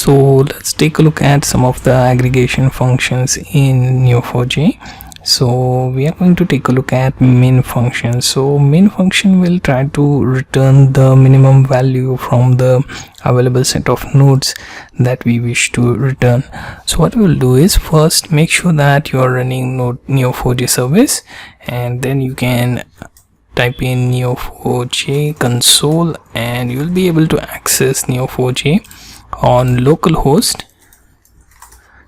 So let's take a look at some of the aggregation functions in Neo4j. So we are going to take a look at min function. So min function will try to return the minimum value from the available set of nodes that we wish to return. So what we will do is first make sure that you are running Neo4j service, and then you can type in Neo4j console and you will be able to access Neo4j on localhost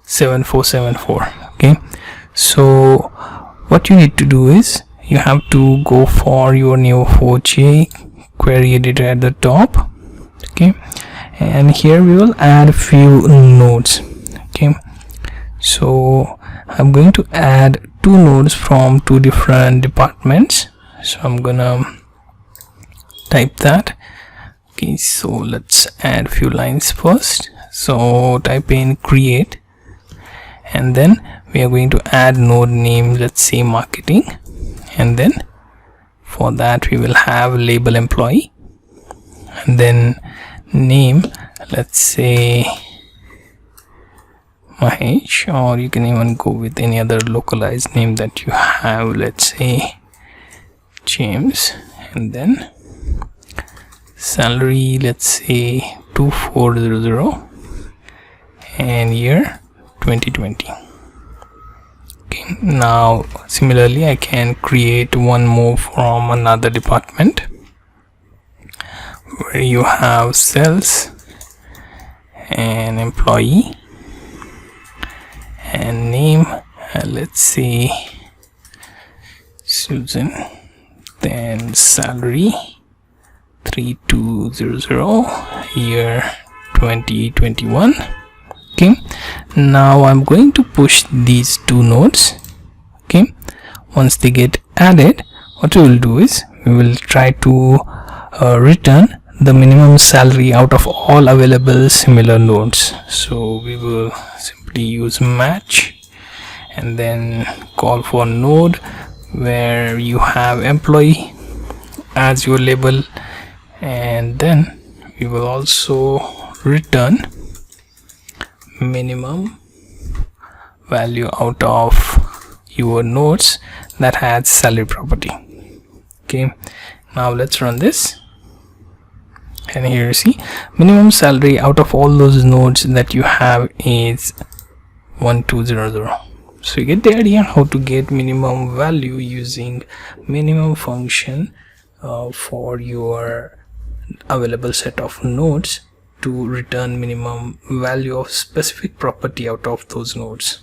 7474. Okay, so what you need to do is you have to go for your Neo4j query editor at the top. Okay, and here we will add a few nodes. Okay, so I'm going to add two nodes from two different departments, so I'm gonna type that. Okay, so let's add a few lines first. So type in create, and then we are going to add node name, let's say marketing, and then for that we will have label employee, and then name, let's say Mahesh, or you can even go with any other localized name that you have, let's say James, and then salary, let's say 2400, and year 2020. Okay, now similarly I can create one more from another department where you have sales and employee and name, let's say Susan, then salary 3200, year 2021. Okay, now I'm going to push these two nodes. Okay, once they get added, what we will do is we will try to return the minimum salary out of all available similar nodes. So we will simply use match and then call for node where you have employee as your label, and then we will also return minimum value out of your nodes that has salary property. Okay, now let's run this, and here you see minimum salary out of all those nodes that you have is 1200. So you get the idea how to get minimum value using minimum function for your available set of nodes to return minimum value of specific property out of those nodes.